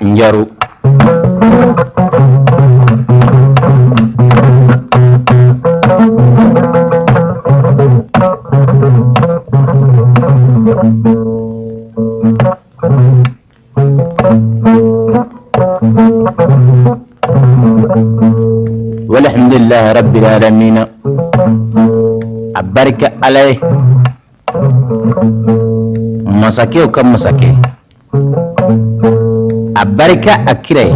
njaru والحمد لله رب العالمين أبارك عليه مساكي وكم مساكي أبارك أكيري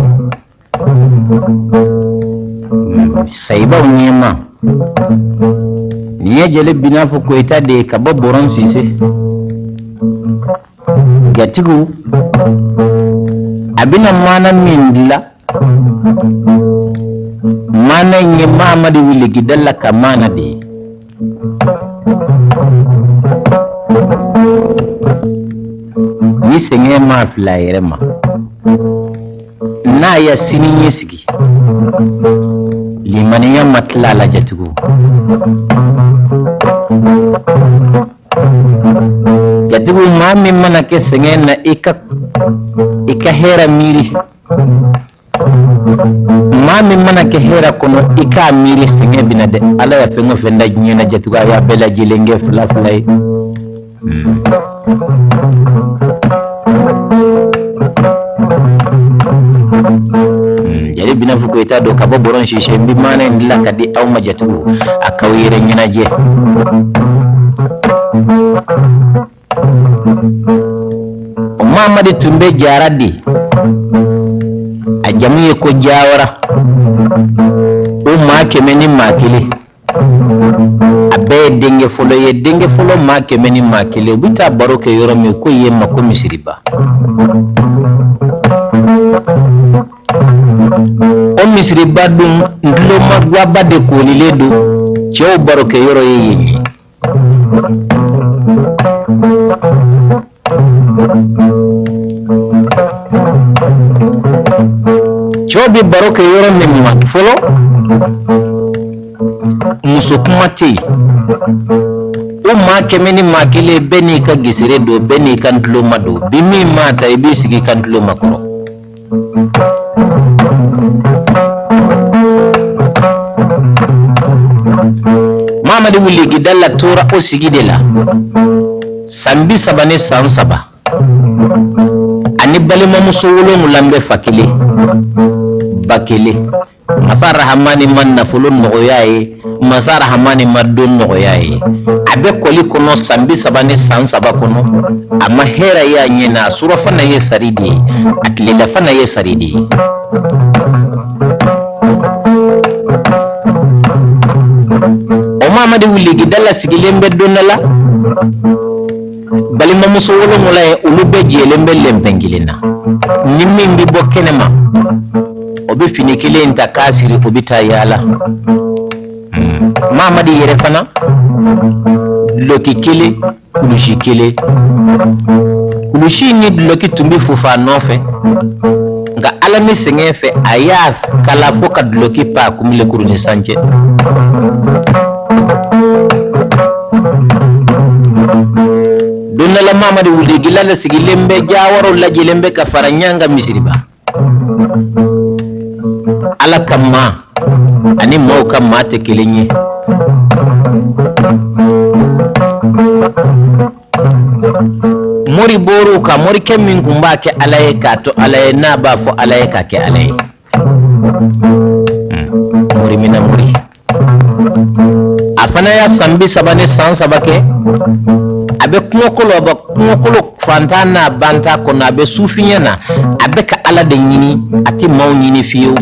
سايبا ونيما niye jele bina fo ko ita de ka boboron sise gatigu abina mana mindila mana nye mama de wile gidalla ka mana de ni senge ma flayere ma na ya sini yesigi limaniya matla la jatigu jatigu mami mana ke senge na ika hera miri mami mana ke hera kono ika miri senge bina de ala ya fengo fenda nyina jatigu ya bela jilenge fulafulai jadi bina fuko ita do kabo boron shishe mbi mana ndila kadi aw majatu akawire nyina je mama de tumbe jaradi ajamiye ko jawara ma kemeni makili abe denge folo ma kemeni makili buta baroke yoro mi ko yemma ko misiriba o misri badum ndilo magwa bade ko liledo cew baroke yoro yeyi chobi baroke yoro mi folo musukumati o ma kemeni makile beni ka gisire do beni kan ndilo mado bimi mata ibisigi kan ndilo makoro mama de wuli gidalla tora o sigidela sambi sabane sansaba ani balima musowolo mulambe fakile bakile masara hamani man nafulun noyaye masara hamani madon noyaye abe koli kono sambi sabane sansaba kono amma hera ya nyena sura fana ye saridi atlela fana ye saridi mama de wuli gidalla sigilembe donala balima musowolo mulaye ulube jelembe lempengilina nimmi mbi bokkenema obi finikile inta kasiri obita yala mama de yere fana loki kile kulushi kile kulushi ni loki tumbi fufa nofe nga alami sengefe ayaf kala foka loki pa kumile kuruni sanje donna la mama de wuli gilala sigilembe jawaro la jilembe ka faranyanga misiriba ala kama ani mo kama te kilenye mori boru ka mori kemin kumba ke alaye ka to alaye na ba fo alaye ka ke alaye mori mina mori afana ya sambi sabane san sabake abe kumokolo fantana banta kono abe sufinyana abe ka ala de nyini ati maw nyini fiyo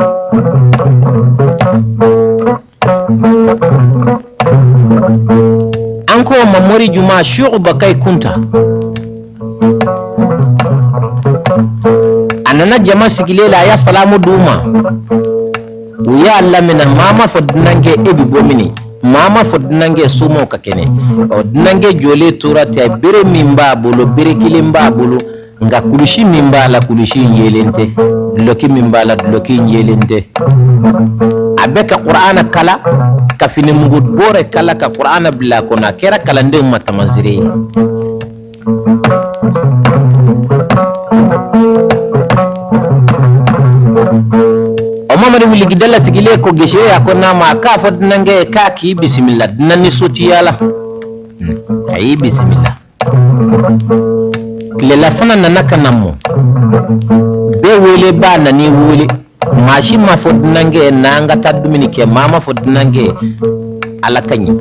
anko mamori juma shu'ba kai kunta anana jama sigilela ya salamu duma ya Allah mina mama fodnange ebi bomini mama fodnange sumo kakene odnange jole turata bere mimba bolo bere kilimba bolo nga kulushi mimba la kulushi yelente loki mimba la loki yelente abeka qur'ana kala ka fini mugud bore kala ka qur'ana bila kona kera kala nde matamanzire Mamadi wuli gidalla sigile ko geshe ya ko nama ka fod nange ka ki bismillah nanni soti yala ayi bismillah klela fana nanaka nammo be wele ba nani wele mashi ma fod nange nanga tadumini ke mama fod nange alakanyi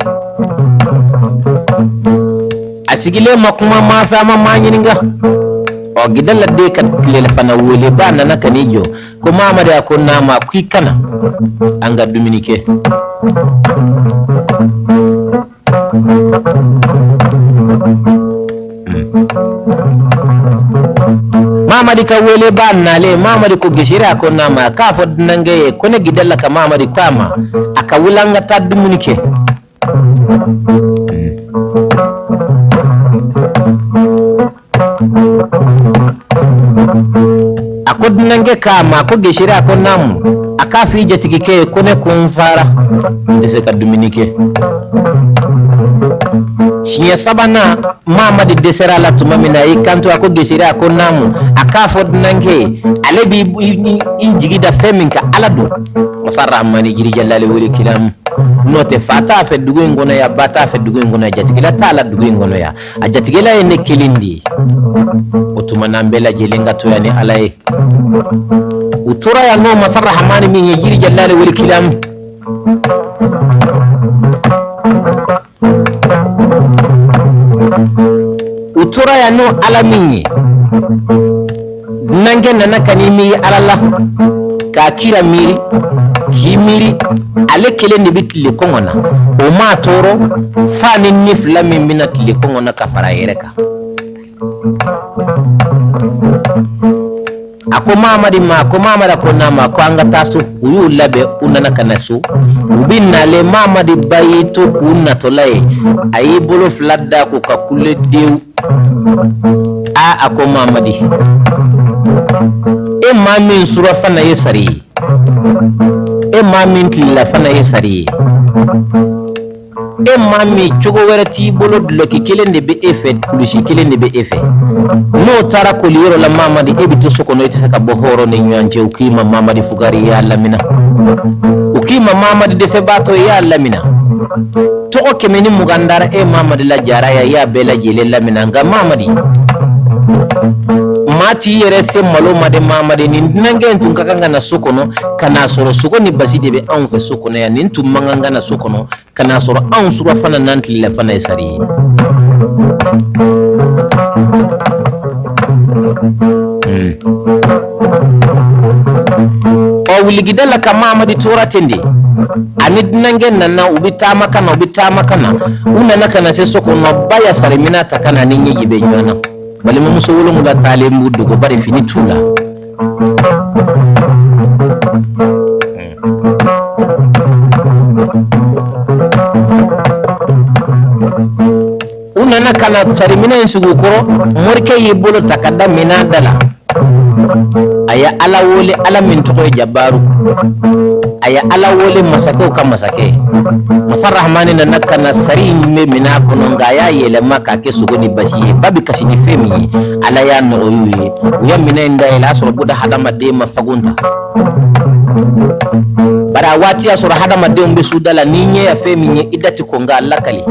asigile makuma ma fa ma manyininga o gidalla de kat klela fana wele ba nanaka nijo ko Mamadi akon nama kui kana anga Dominique Mamadi ka wele ba nale Mamadi ko gishira akon nama ka fod nange ko ne gidalla ka Mamadi kwama aka wulanga ta Dominique akod nange kama ko geshira ko namu akafi jetigike ko ne kunfara ndese ka Dominique shiya sabana Mamadi desera la tumamina ikanto ako geshira ko namu akafod nange alebi injigida feminka alado masarra mani jiri jallale wuri kilam note fata fe dugo ngono ya bata fe dugo ngono jatigila tala dugo ngono ya ajatigila ene kelindi utuma mbela jelenga to yani alay utura ya no masarra hamani min jiri jallale wuri kilam utura ya no alaminyi nange nana kanimi alala ka kira miri kimiri ale kele ni bitli kongona o ma toro fani nifla min binatli kongona ka fara yereka ako Mamadi ko nama ko anga tasu uyu labe unana kanasu ubinna le Mamadi bayito kunna tolay ayi bolo fladda ko ka kulle dew ako Mamadi e mamin sura fana yesari e mamin kila fana yesari e mami chogo werati bolo dloki kelende be effet kulushi kelende be effet no tara ko liro la Mamadi e bitu soko no itesa ka bohoro ne nyanje ukima Mamadi fugari ya lamina ukima Mamadi de sebato ya lamina to o kemeni mugandara e Mamadi la jara ya bela jele lamina nga Mamadi mati yere se malo made Mamadi ni nange ntun kakanga na sokono kana soro soko ni baside be an fe sokono ya nin tum manganga na sokono kana soro an sura fana nanti la fana isari o wiligidala ka Mamadi tora tende anid nange nana ubitama kana unana kana se sokono baya sare minata kana ninyi gibe nyana bali mo muso wolo muda tale mbudu go bari fini tula unana kana tarimina insugu koro morke yibolo takadda minadala aya ala wole ala min to jabaru aya ala wole masako kam masake masarrahmani nakana sari me mina kono ngaya yele maka ke sugoni basi babi kasini femi ala ya no yuyi ya mina inda ila so buda hadama de mafagunta bara wati ya so hadama de mbe sudala ninye ya femi idati ko ngala kali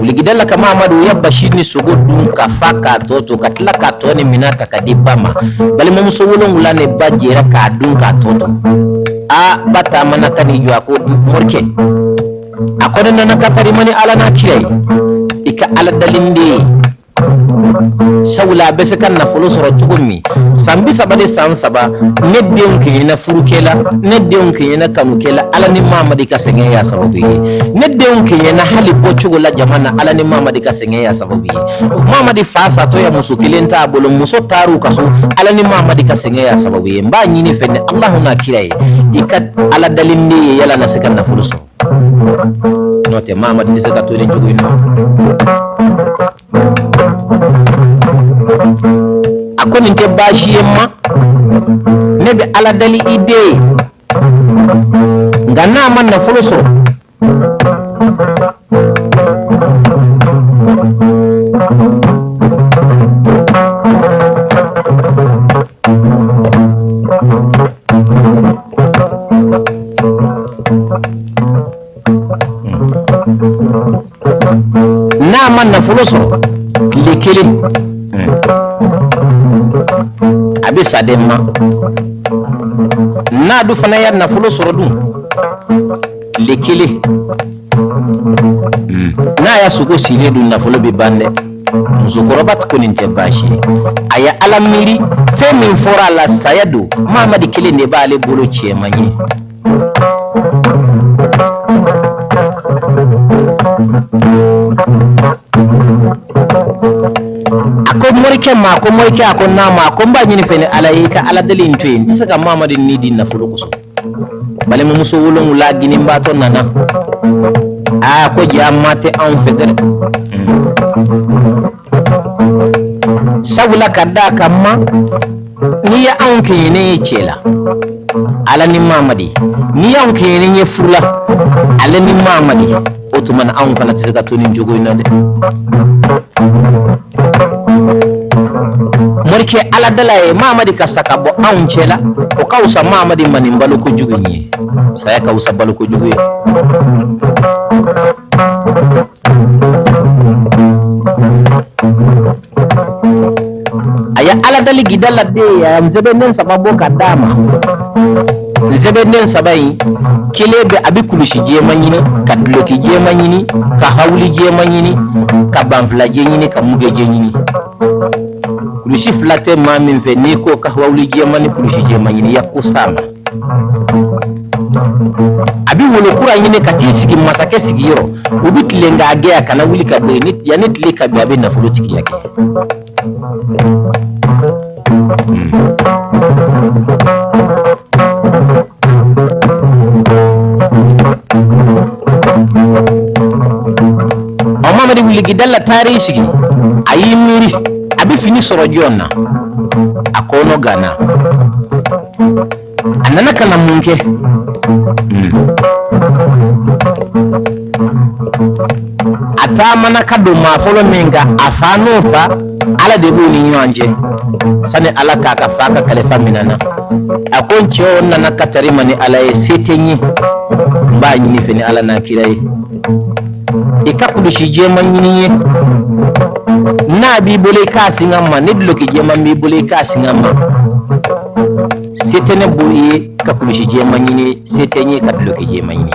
uligidala kama Mamadi ya bashini sugodun ka faka toto katla ka toni minata kadibama bali mo muso wolo ngulane bajera ka dun ka toto a bata manaka ni jwa ko morke akone nana katari mani ala na kirei ika ala dalinde shawla bese kan na folo soro tugumi sambi sabade san saba nedde unki na furukela nedde unki na kanukela ala ni Mamadi ka senge ya sababi nedde unki na hali bochugo la jamana ala ni Mamadi ka senge ya sababi Mamadi fasa to ya musukilenta bolo muso taru kaso ala ni Mamadi ka senge ya sababi mba nyini fenne Allahu na kirai ika ala dalinde yala na sekan na folo soro note Mamadi tisaka to le njugo ino akoni nke bashi yemma nebe ala dali ide ganna man na fuluso na man na fuluso likili abisa demma na du fana yar na fuluso dum likili na ya sugo sile dun na fulu bi bande zukorobat kunin te bashi aya alamiri fe min fora la sayadu mama di kili ne ba ale bolo ce manye ako morike ma ko morike ako na ma ko ba nyini fene ala yika ala dalin to en saka mama di ni din na fulu kuso bale mu muso wolon la gini mbato nana a ko jamate en federe sabula kadda kamma ni ya anke ne cela ala ni mamadi ni ya anke ne furla ala ni mamadi otuman an kana tsaka tunin jogo ina de morke ala dalaye mamadi kasaka bo an cela o kausa mamadi manin baluko jugunye saya kausa baluko juguye aya ala dali gidala de ya mzebenen sababu kadama mzebenen sabai kilebe abikulushi je manyini kadloki je manyini ka hawli je manyini ka banfla je nyini ka muge je nyini kulushi flate ma min fe ni ko ka hawli je mani kulushi je manyini yakusama abi wolo kura nyini ka tisigi masake sigiro ubitlenga age kana wuli ka be nit ya nit le ka be abe na fulutiki yake Mamadi wuli gidalla tarihi sigi ayi miri abi fini soro jonna akono gana anana kana munke ata mana kado ma folo menga afano fa ala de boni nyanje sane ala kaka faka kale faminana akoncho nana katari mani ala setenyi ba nyini fini ala na kirai ikakudu shi jeman nyini na bi bole kasi ngamma nidlo ki jeman bi bole kasi ngamma setene boye kakudu shi jeman nyini setenyi kadlo ki jeman nyini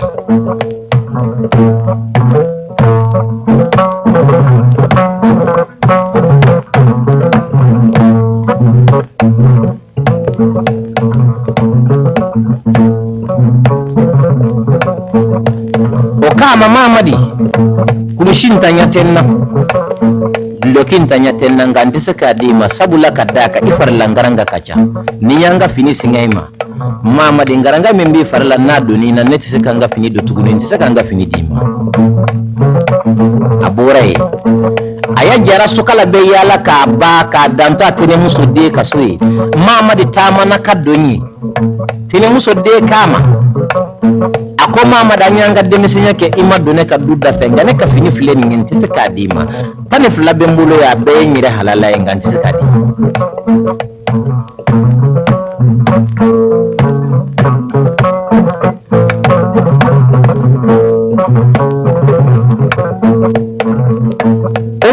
okama mamadi kulushin tanya tenna lokin tanya tenna ngandi saka dima sabula kadaka ifar langaranga kacha niyanga fini singaima mamadi ngaranga membi farla nadu ni na neti saka nga fini dotuguni saka nga fini dima aborai aya jara sukala be yala ka ba ka danta tene muso de kasoi mamadi tamana kadonyi tene muso de kama ako mama da nyanga demisinya ke imadu ne ka dudda fenga ne ka fini fleni ngenti se kadima pane flabe mbulo ya be nyire halala ngenti se kadima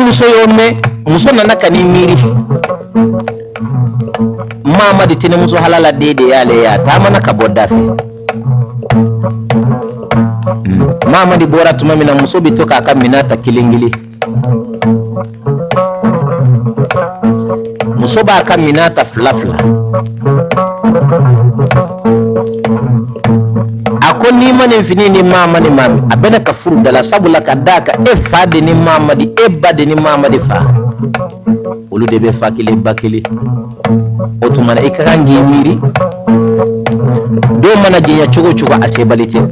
muso yome muso nana kani miri mama di tene muso halala dede yale ya tamana ka bodda fe mama di bora tuma mina muso bitoka kaminata kilingili muso ba kaminata flafla ako ni mane fini ni mama ni mami abena ka furu dala sabula kadaka e fade ni mama di e bade ni mama di fa ulu debe fakile bakile otumana ikarangi miri do mana jinya chugo chugo asebalite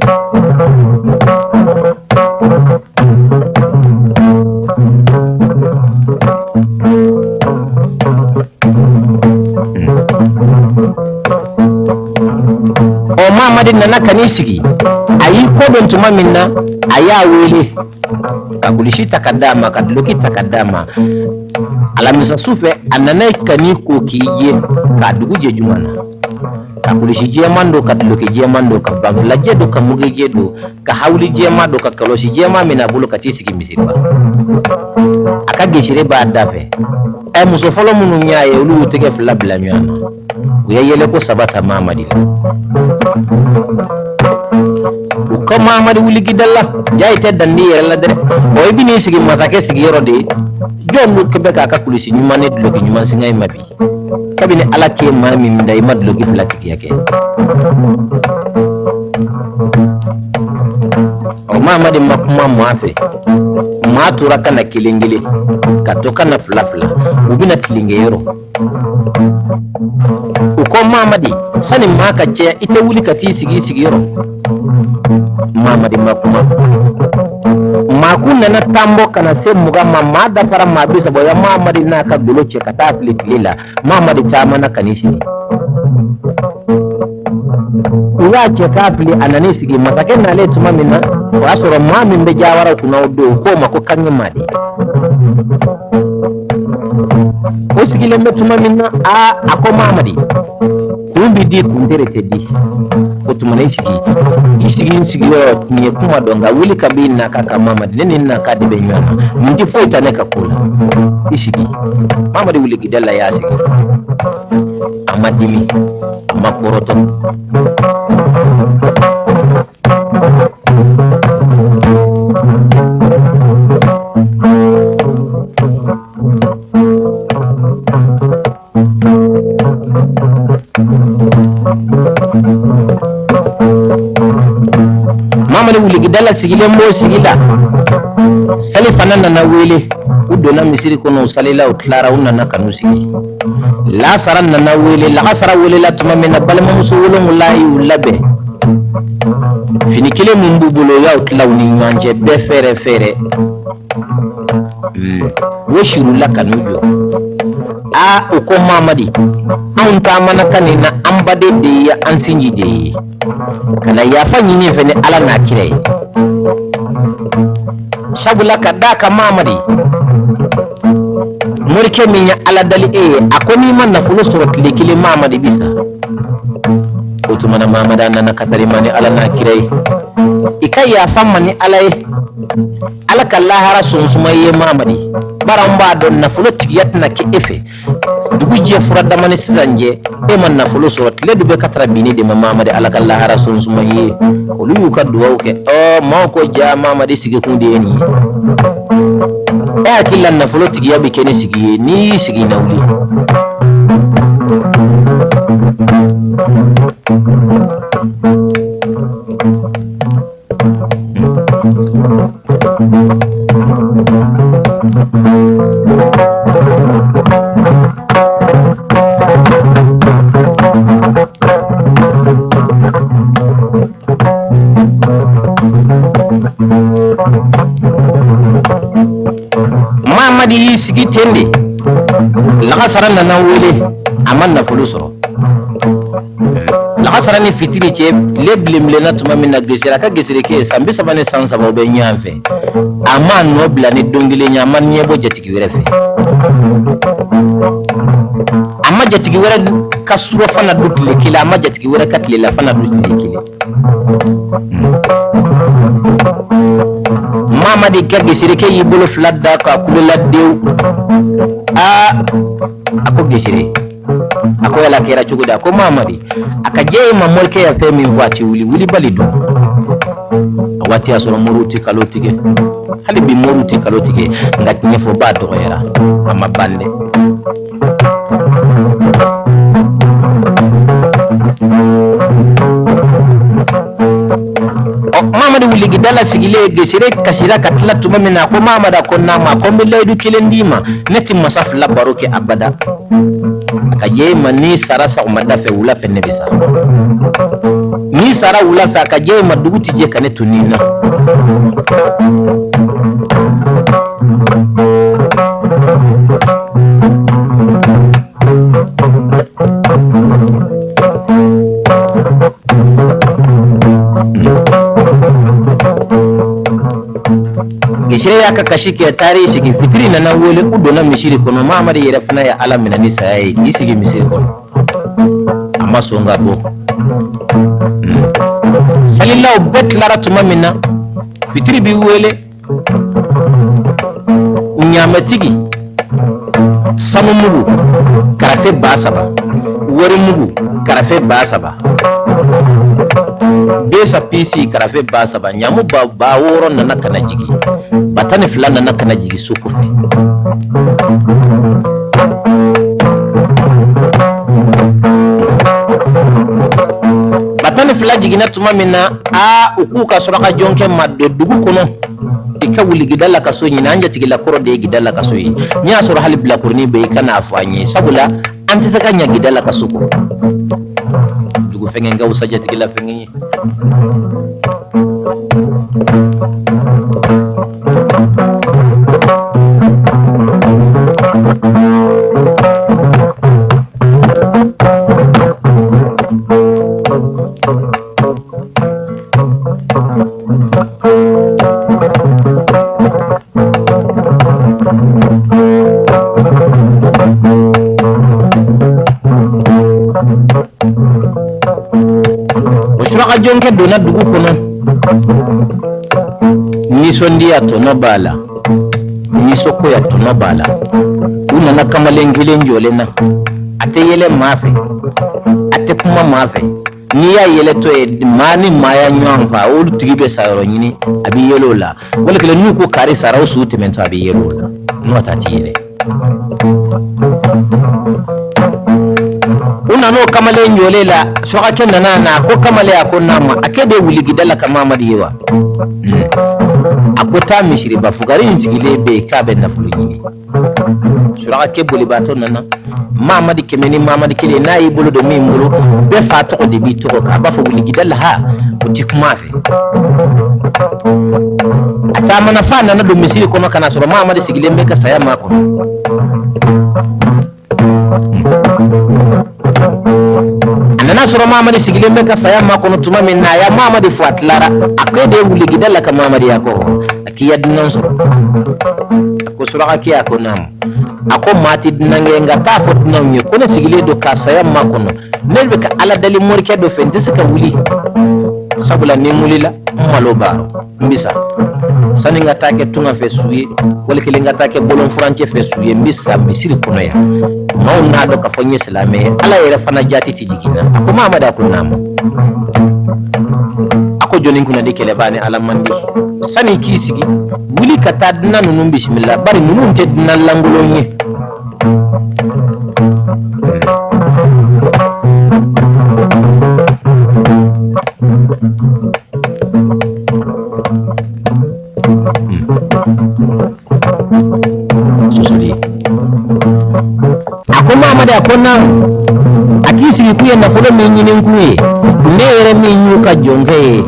mamadi nana kanisigi ayi ko don tuma minna aya wele ka kulishi takadama ka duloki takadama alamisa sufe anana kani ko kiye ka duguje jumana ka kulishi jemando ka duloki jemando ka bangla jedo ka muge jedo ka hawli jemado ka kaloshi jema mina bulu ka tisigi misirba aka geshire ba dafe ay muso folo munu nyaaye ulu tege fla bla nyana uyayele ko sabata mamadi ko mamadi wuli gidalla jay teddandi yella dere o ibini sigi masake sigi yorode jondu kebe ka kulisi nyumane duloki nyuman singay mabi kabine alake mami nday madlogi flatiki yake o mamadi makuma mwafe matura kana kilingili katoka na flafla ubina kilingero uko mamadi sani maka che ite wuli kati sigi yoro mamadi makuma makuna na tambo kana se muga mamada para mabisa boya mamadi na ka goloche kata flitlila mamadi tamana kanisi uwache kafli ananisi gi masake na letu mamina wasoro mami mbe jawara kuna udo ko mako kanye madi osigile metu mamina ako mamadi kumbi di kundere tedi otumana isigi yo ni kuma donga wili kabina kaka mamadi neni na kadi benyana ndi foita ne kakula isigi mamadi wili gidala yasigi amadimi makoroto mamadi wuli gidala sigile mo sigila sali fanana na wele udona misiri kono salila utlara unna kanusigi la saran na wele la kasara wele la tumamena balma muso wolo mulai ulabe finikile mumbubulo ya utlawni manje be fere woshiru la kanujo uko mamadi anta mana kanina ambade de ya ansinji de kana ya fanyi ne fene ala na kire shabula kadaka mamadi murke minya ala dali akoni man na fulo surat likili mamadi bisa utumana mamada na katari mani ala na kirai ikai ya famani alai ala kallahara sunsumaye mamadi baramba don na fulo tiyat na ki efe duguje furada mani sanje man na fulo surat le dube katara bini de mamadi ala kallahara sunsumaye olu ka duwa ke mako ja mamadi sige kunde ni kila na fulo tigiya bi kene sigi ni sigi nawli mamadi sigi tende la saran na wele amanna fulusro la saran ni fitiri ke leblim le na tuma minna gesira ka gesire ke sambi sabane san sabo be nyamfe aman no bla ni dongile nyaman nyebo jatiki werefe amma jatiki were kasuwa fana dutle kila amma jatiki were katle la fana dutle kila mamadi kage sirike yibolo fladda ka kulela dew ako gesire ako yala kera chuguda ko mamadi akaje mamolke ya femi vati wuli balidu wati asoro muruti kalotige hali bi muruti kalotige ngati nyefo ba doyera ama bande mamadi wuli gidala sigile gesire kasira katla tumamina ko mamada ko nama ko milaidu kilendima neti masaf la baroke abada akaje mani sarasa umada fe wula fe nebisa ni sara wula fe akaje maduguti je kanetu nina misire ya ka kashi ke tare sigi fitri na wole udo na mishiri kono Muhammad yere fana ya ala minani sai isigi misiri kono amma so ngabo salillahu bet laratuma minna fitri bi wele unyamatigi samu mugu karafe basaba wori mugu karafe basaba besa pisi karafe basaba nyamu ba woro na nakana jigi batane fulana nakana jigi sukufi batane fula jigi na tuma minna ukuka suraka jonke maddo dugu kono ika wuli gidalla kaso nyina anja tigila koro de gidalla kaso yi nya soro hali bla kurni be kana afanye sabula anti saka nya gidalla kaso ko dugu fengen gaw saja tigila fengen jonke dona dugu kono ni sondiya to no bala ni soko ya to no bala una na kamalengile njole na ate yele mafe ate kuma mafe ni ya yele to e mani maya nyamfa olu tigibe sayoro nyini abi yelo la wala kele nuko kare sarau su temento abi yelo la no tati yele una no kamale njole la shoka kenna na ko kamale akonna ma akede wuli gidala kama madiwa akota mishiri bafugari nsigile be kabe na fuluni shoka ke boli bato nana mama di kemeni mama di kele na ibolo do mimbolo be fato de bi to ka ba fu wuli gidala ha utikmafe ata mana fa nana do mishiri kono kana soro mama di sigile me ka saya mako nana soro mama di sigile me ka saya mako no tuma minna ya mama di fuatlara akede wuli gidala ka mama di yako akiya dinan soro ko soro akiya ko nam ako mati dinange ngata fot namye ko ne sigile do ka saya mako no nelbe ka ala dali morke do fende saka wuli sabula ni mulila malo baro mbisa sani ngata ke tunga fesuye wala ke ngata ke bolon franche fesuye mbisa misiri kono ya mauna do ka fonye salame ala yere fana jati tijigina ako mama da kunamo ako jonin kuna de kele bani ala mandi sani kisigi wuli kata dina nunu bismillah bari nunu te dina langulonye da konna akisi kuye na folo men nyinin kuye ne yere men yuka jonge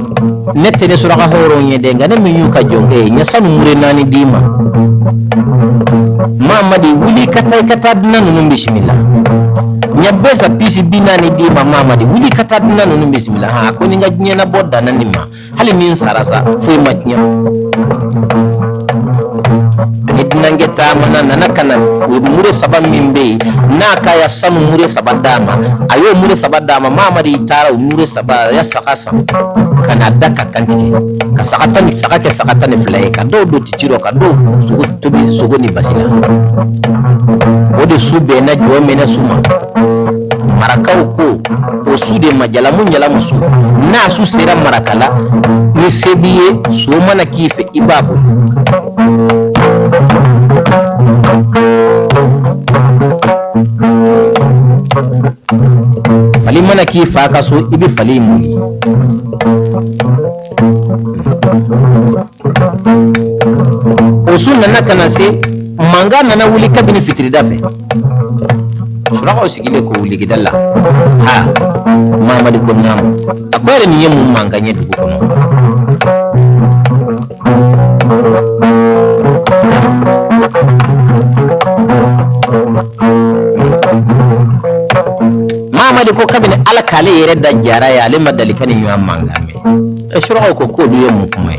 nette de suraka horo nyede ngane men yuka jonge nya sanu mure nani dima mamadi wuli kata nan nun bismillah nya besa pisi binani dima mamadi wuli kata nan nun bismillah ha ko ni ngajnya na bodda nan nimma hali min sarasa foi matnya nange tamana nanakana mure sabam mimbe naka ya sanu mure sabadama ayo mure sabadama mama di tara mure sabada ya sakasa kana daka kantike ka sakatani sakake sakatani flay ka do titiro ka do sugo tubi sugo ni basila ode sube na jomena suma marakau ko o sude majala mun yala musu na su sera marakala ni sebiye so mana kife ibabu fali mana ki faka so ibi fali muli osunna nakana se manga nana wuli kabini fitri dafe suraka osigile ko wuli gidalla ha mamadi ko nam akwere ni yemu manga nyedu ko no mamadi ko kabine ala kale yere da jara ya le madalikani nyam mangame e shuro ko du yemu kuma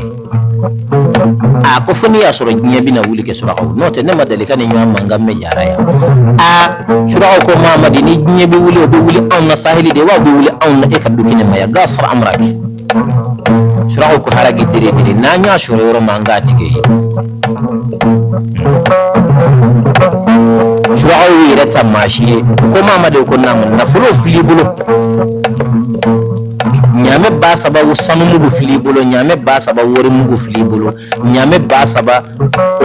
ko funi ya soro nyabi na wuli ke sura no te ne madalika ni nyama ngamme jara ya sura ko Muhammad ni nyabi wuli o wuli on na sahili de wa wuli on na e ka dukine maya gafar amraki sura ko haragi dire na nya sura yoro manga tige sura o yire tamashi ko Muhammad ko namun na fulo fili bulo nyame ba saba wusanu mugu fili bolo nyame ba saba wori mugu fili bolo nyame ba saba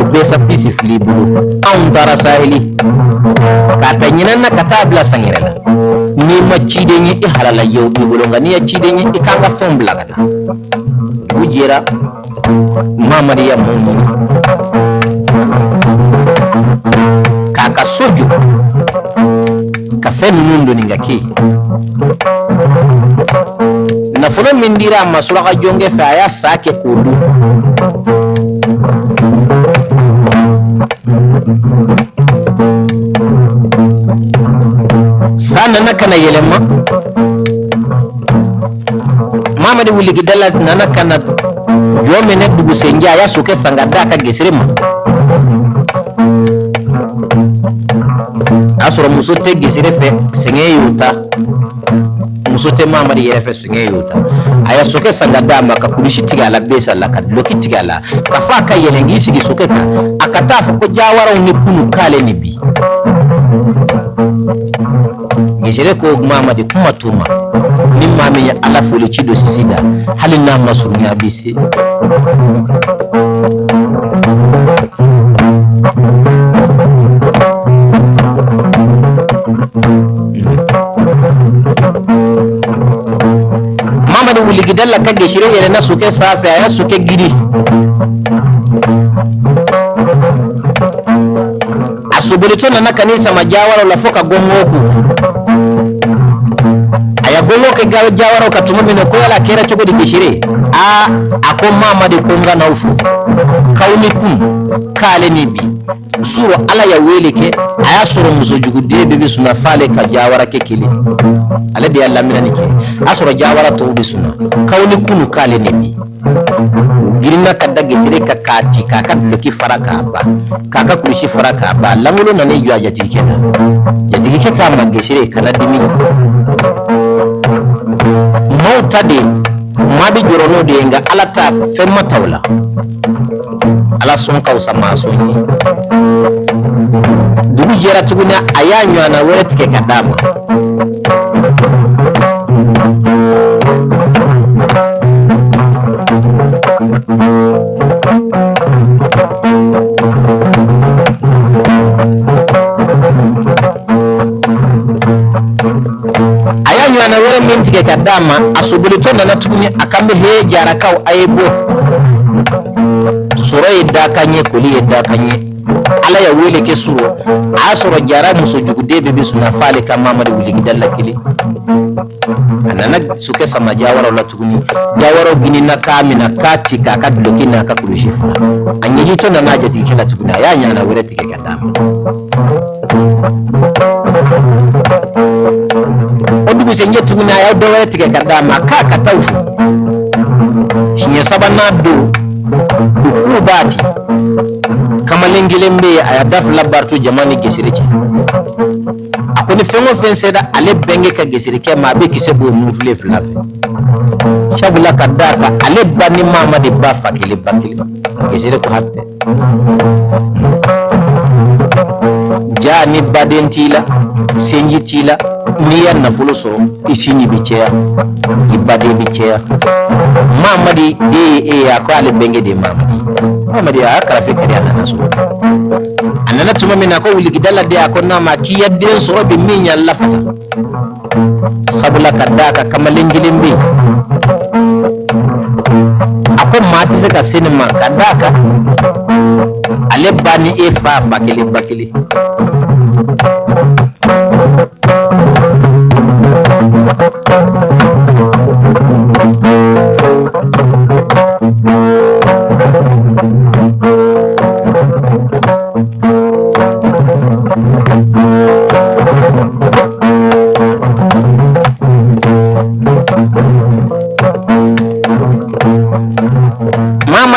obesa pisi fili bolo an tara sahili kata nyinan na kata bla sangirela ni ma chide nyi halala yow bi bolo ngani ya chide nyi ikanga fom blagata bujera mamari ya mumu kaka soju ka fen mundu ningaki na fulo mindira masura ka jonge fa ya sake kudu sana nakana yelema mama de wuli gidala nana kana jome ne dugu senja ya suke sangada ka gesirima asoro musote gesire fe senge yuta musote mamari yere fe senge yuta aya soke sangada maka kulishi tigala besa la ka loki tigala kafa ka yelengi sigi soke ka akatafa ko jawara ni kunu kale ni bi gesire ko mamadi kuma tuma min mami ya ala fuli chido sisida halina masunya bisi mamadi wuli gidalla ka gesire yele na suke safa ya suke gidi asubulito na kanisa majawara la foka gongoku aya gongoke gawe jawara katumami ko yala kera choko di geshire ako mama de konga na ufu kauni kum kale nibi suro ala ya weleke aya suro musojugu debe be suna fale ka jawara ke kili ala de Allah minani ke asuro jawara to be suna kauni kunu kale nibi girina kadda gesire ka kati kaka doki faraka ba kaka kulishi faraka ba lamulo na ne jwa jati kena jati ke ka magesire kana dimi mawtade madi jorono de nga alata femma tawla ala son kawsa masoni dugu jera tuguna ayanyo ana wet ke kadama ayanyo ana wera minti ke kadama asubulito na natumi akambe he jara kaw ayebo suro yedda kanye kuli yedda kanye ala ya wele ke suro asuro jara muso jugude bebe suna fale ka mamadu wuli gidalla kili anana suke sama jawara la tuguni jawara gini na kamina kati ka kadloki na ka kulishifa anyeji to na najati kila tuguna ya nyana wera tike kadama odugu senje tuguna ya do wera tike kadama ka kataufu shinye sabana do kubati kama lengelembe aya daf labartu jamani gesirike akoni fengo fenseda ale benge ka gesirike ma be kisebo mufle flafe shabula kadaka ale bani mama de bafa kile bakile gesire ko hatte jani badentila senjitila niya na fulo soro isini bicheya ibade bicheya mamadi de ya ko ale benge de mamadi ya akara fekari anana so anana tuma mina ko wuli gidala de akonna ma ki yadden soro be minya lafasa sabula kadaka kamalengilimbi akon mati se ka sinima kadaka ale bani e fa bakili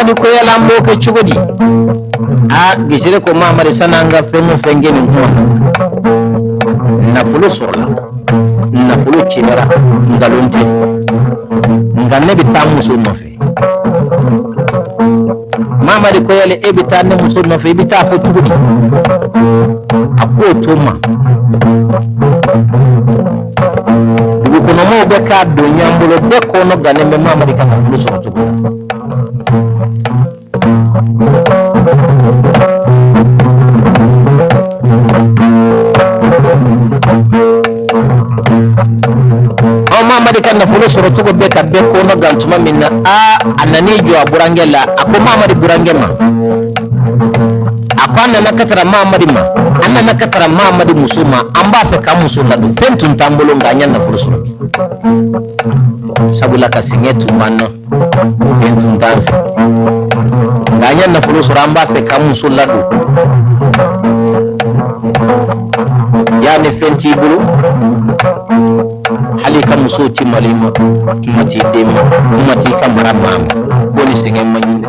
Mamadi ko yalambo ke chugodi gisire ko Mamadi sananga fengo fengeni ngona na fulu sorla na fulu chimera ngalonte nganne bitamu so nofe Mamadi ko yale ebitane muso nofe bita fo chugodi akko toma kono mo be ka do nyambulo be kono gane me Mamadi kana fulu so chugodi Mamadi kan na fulu soro tugo be ka be ko no gantuma minna anani jo aburangela ako Mamadi burangema akwana nakatara Mamadi ma anna nakatara Mamadi musuma amba fe ka musulla do fentun tambolo nganya na fulu soro sabula ka singetu manno fentun tanfe nganya na fulu soro amba fe ka musulla do yani fenti bulu halika musoti malima kimati dema kumati kamara mama boni senge manyinde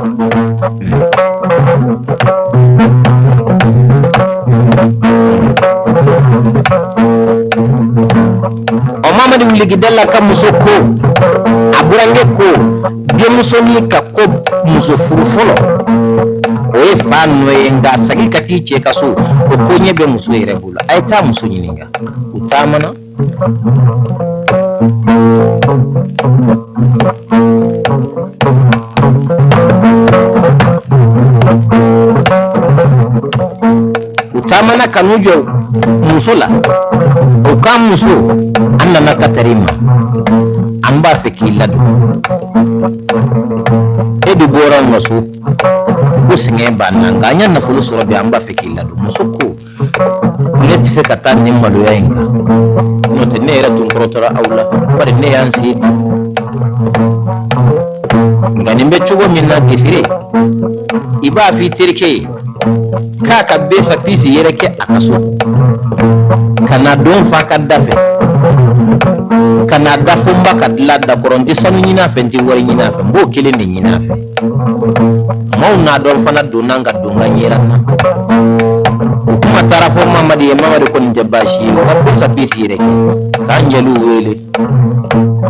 o Mamadi wuligi dalla kam musoko aburange ko be musoni ka ko muso furu folo o fanu enga sagi kati che kaso ko nyebe muso irebula ay ta muso nyininga utamana utamana kanujo musola ukam muso anna nakatarima amba fekiladu edu boran maso kusinge bananga anya na fulu soro be amba fekiladu musuko kuleti se katani malu yainga note ne era tungrotora aula pare ne yansi ngani mbechugo minna gisire iba fi tirke ka besa pisi yereke akaso kana don fa kadafe kana dafumba kadladda koronti sanu nyina fe ndi wari nyina fe mbo kile ni nyina fe mauna don fana donanga donga nyirana kuma tarafo Mamadi ko njabashi ka besa pisi yereke kanjelu wele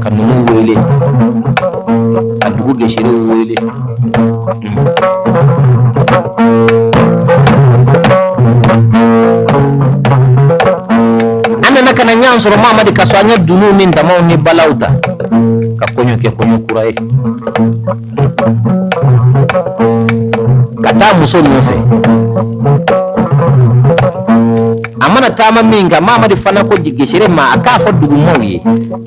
kanu wele adugo geshire wele kana nyansoro Mamadi kaswanya dunu ni ndamao ni balauta kakonyo ke konyo kurae kata muso nofe amana tama minga Mamadi fana ko digeshere ma akafa dugu moye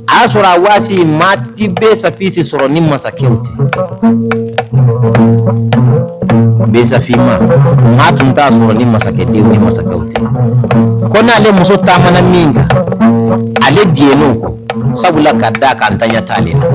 asura wasi mati be safisi soro ni masakeuti besa fima matunta soro ni masakedi we masakeuti kona ale muso tamana minga ale dienuko sabula kadda kantanya talina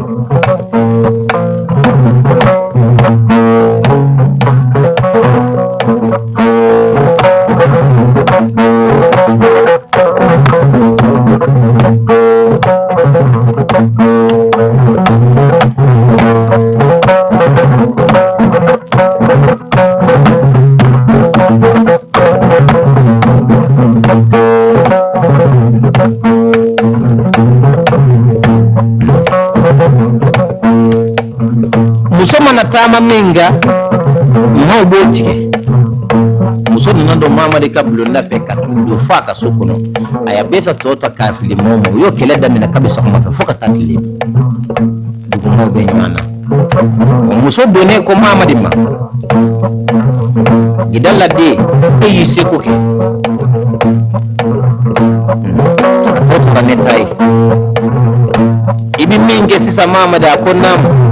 tama minga mo botike muso nando Mamadi kablo na feka do faka sukuno aya besa tota ka filimo yo kele da mina kabisa kuma ka foka takili dugu mo be nyana muso bone ko Mamadi ma gidalla de eyi sekuke tota netai ibi minge sisa Mamadi akonam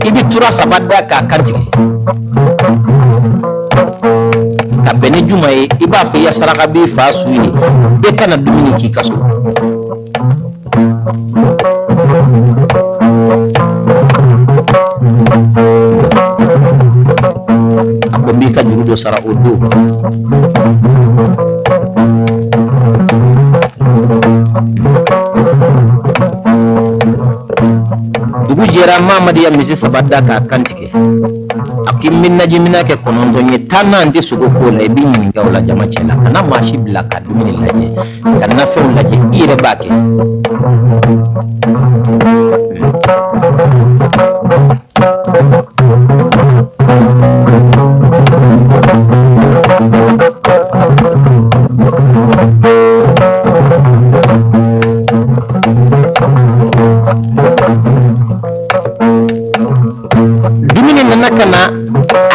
ibi tura sabada ka kantike kabeni juma e iba fe ya saraka bi fa suyi be kana dumini ki kaso akombi ka jurudo sara odo dugu je yera mamadi ya misi sabada ka kantike akim min najimina ke konondo ni tanandi sugo ko la bi ni ngawla jama chela kana mashi blaka dumini laje kana fe laje ire bake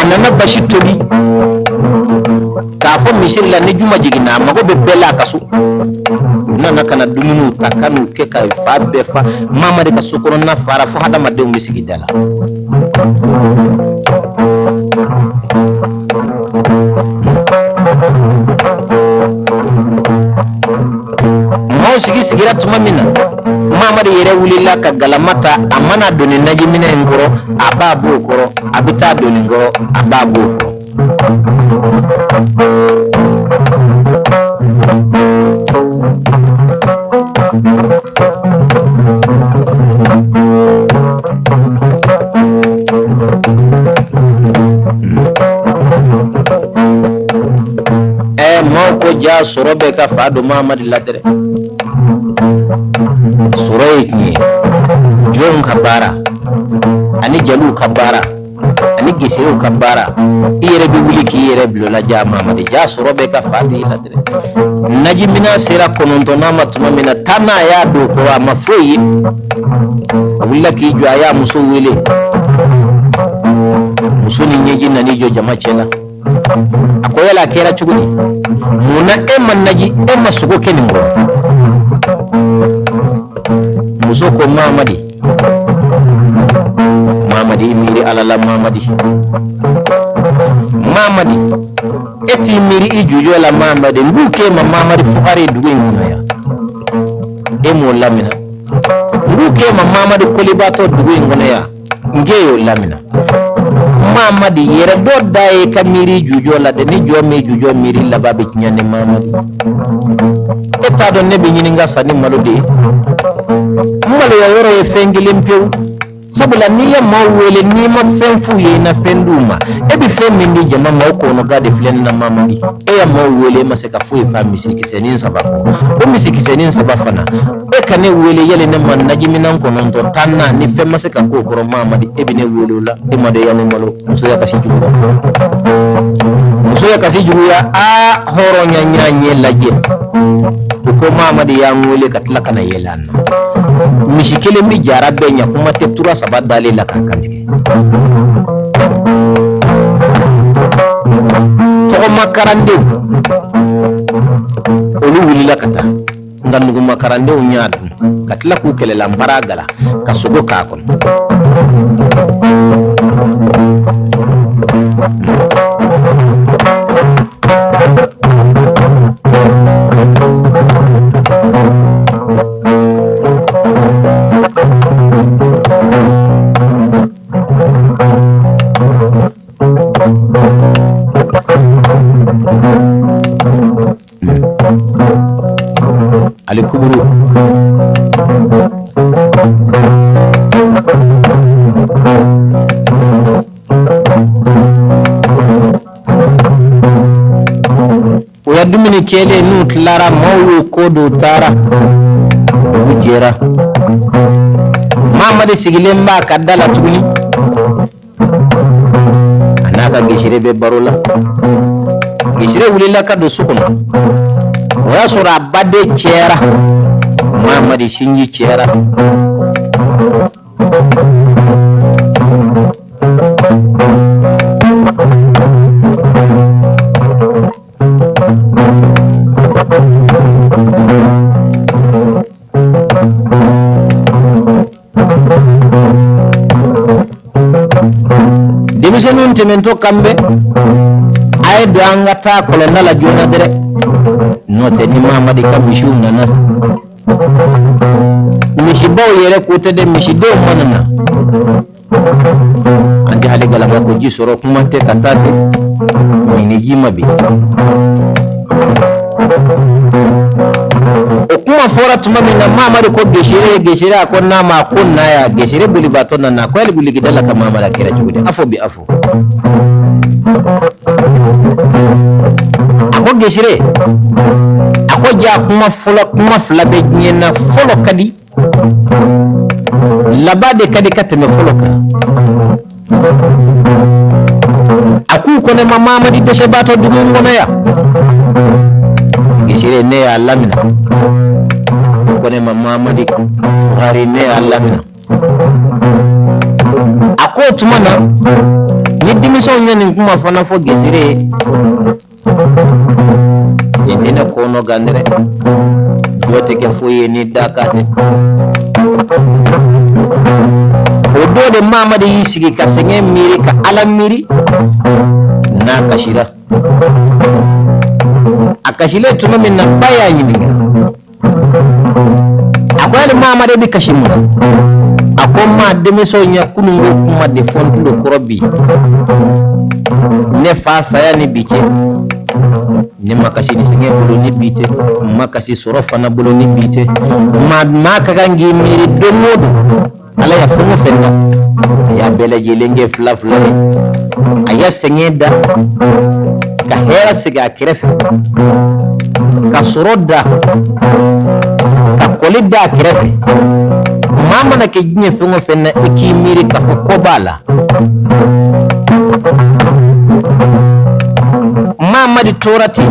anana bashi tobi ka fo misir la ne juma jigina mago be bela kasu nana kana dumunu takanu ke ka fa be fa mama de kasu kono na fara fo hada madde umbi sigidala mo sigira tuma mina mama de yere wulila ka galamata amana doni naji mina ngoro ababu koro abita doni ngoro ababu moko ja sorobe ka fado mama de ladere surai jon kabara ani jalu kabara ani giseu kabara ire bi wuli ki ire blo la jama ma de jasoro be ka fadi la dire naji mina sira kononto na matuma mina tana ya do ko ma foyi willa ki jo aya muso wele muso ni nyeji na ni jo jama chela akoyala kera chugudi muna emman naji emma sugo keningo muso ko mamadi miri alala mamadi eti miri ijujo la mamadi mbuke mamadi fuare duwe ngunaya emo lamina mbuke mamadi kolibato duwe ngunaya ngeyo lamina mamadi yere do daye ka miri jujo la de ni jomi jujo miri la babe nyane mamadi eta do ne be nyininga sani malode malo yoro e fengilim pew sabula niya mawele ni ma fenfu ye na fenduma e bi femindi jama mawko no gade flen na mamadi e ya mawele maseka fu e fami sikisenin sabako o mi sikisenin sabafana e kane wele yele ne man najiminan ko non to tanna ni fe maseka ko ko mamadi e bi ne welula e made yanu malo muso ya kasi jugu ya a horo nyanya laje ko mamadi ya ngole katla kana yelan mishikele mi jarabe nya kuma te tura sabat dalila kakantike to makarande olu wulila kata ngandugo makarande o nyaadu katla ku kele lambara gala kasugo kakon alikuburu uya dumini kele nut lara mawu kodo tara ujera mamadi sigilemba kadala tuni anaka gishire be barola gishire wulila kado sukuno waya sura bade chera mamadi shinji chera debisenun temento kambe ay do angata kolonda la jona dere note ni mamadi kabishu nana mishibo yere kote de mishido manana andi hali galama ko ji soro kuma te katase ni jima bi o kuma kuma fora tuma min na mamari ko geshire ko na ma kunna ya geshire buli baton na ko ali buli gidala ka mamara kira jugudi afo bi afo ako geshire ako ja kuma fula be nyena folo kadi labade kadi kateme folo ka aku ko ne mama di deshe bato dugu ngona ya gishire ne ya lamina ko ne mama di fugari ne ya lamina ako tumana ni dimiso nyani kuma fana fo gishire yendina ko no gandere yote ke fuye ni dakate odo de mama de yisigi ka senge miri ka alamiri na kashira akashile tuma min na baya yimiga akwai mama de bi kashimuna akoma de miso nya kunungo kuma de fontulo korobi ne fa saya ni biche ni makasi ni senge bulu ni bite makasi sorofa na bulu ni bite ma kagangi miri domodo ala ya fumu fenna ya bela jelenge flafla aya sengeda ka hera siga kirefe ka soroda ka kolida kirefe mama na ke jinye fumu fenna ikimiri ka fukobala mama di torati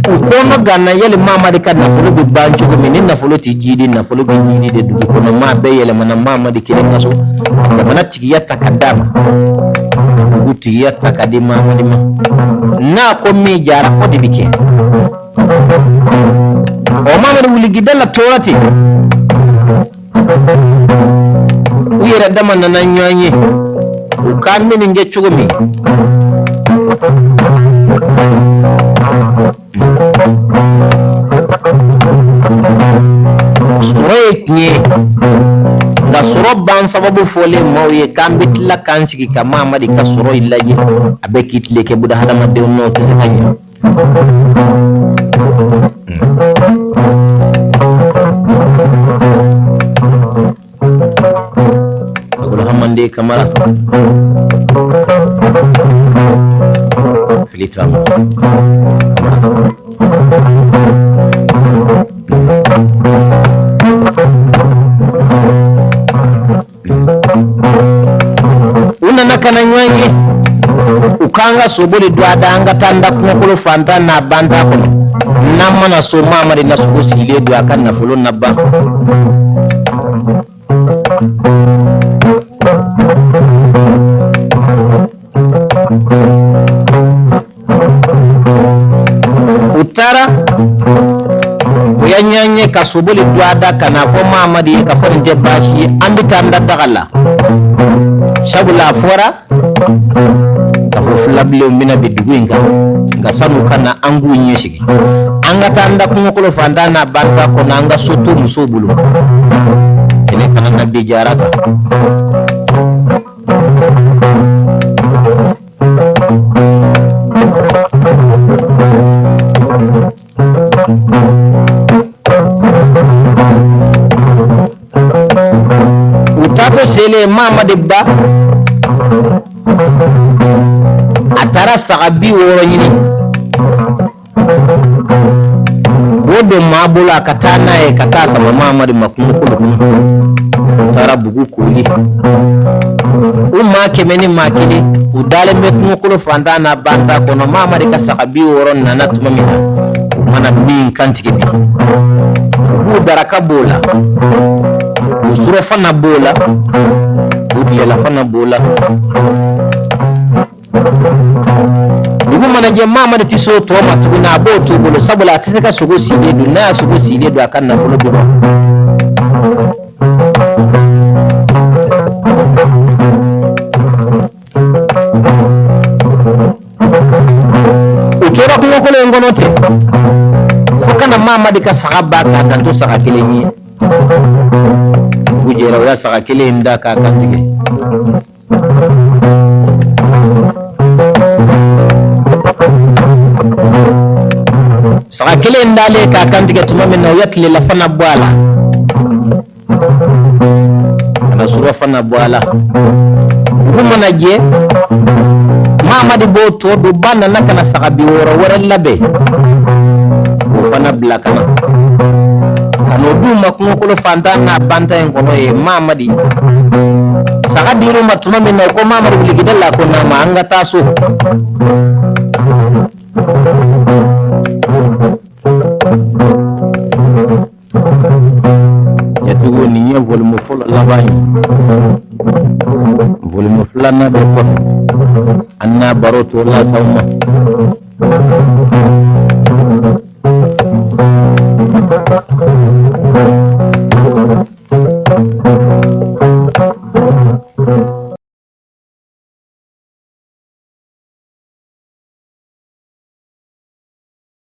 ukono ganna yele mama di kan nafulu bi bancho ko min nafulu ti jidi nafulu bi jidi de du kono ma be yele mana mama di kile kaso de mana tigi yatta kadama guti yatta kadima mama di ma na ko mi jara ko di bike o mama di wuli gidala torati uyere dama na nyanye u kan min nge chugumi sureknye da suro ban sababu fole mawye kambit la kansiki ka mama di ka suro ilaji abekit leke buda hadama de no tsekanya agula hamande kamara filitama una nakana nywanyi ukanga sobole dwada anga tanda kunkolo fanta na banda kono namma na so mama de nasugo sile do akan na folo nabba utara yanyanye kasobole dwada kana fo mama de ka fo nde bashi andi tanda dagala shabula fora ka fo flable mina be duguinga ngasanu kana angu nyeshigi anga tanda kunkolo fanda na banda ko nanga soto musobulu ene kana na be jarata utato sele mama debba atara sagabi woro nyini wodo mabula katana e katasa mama de makunkulu tara bugu kuli umma kemeni makili udale mekunkulu fanda na banda kono mama de kasagabi woro nana tumamina mana bi kantike bi daraka bola usuro fana bola udiya la fana bola dugu mana je mama de tiso to ma tuguna bo to bolo sabula teka sugo sile du na sugo sile du akan na fulo bibo utora ko ko ngonote fokana mama de ka sahaba ka tanto saka kilenyi gujera wala saka kile nda ka kantige saka fakile ndale ka kantige tumame na yatli la fana bwala ana sura fana bwala gumana je mama di boto do banna nakana sakabi wora labe o fana blakana kano duma ko fantana banta en ko e mama di saka diru matuma minna ko mama di gidalla ko na ma anga taso ya tugo ni volume folo labani volume fulana be ko anna baroto la sawma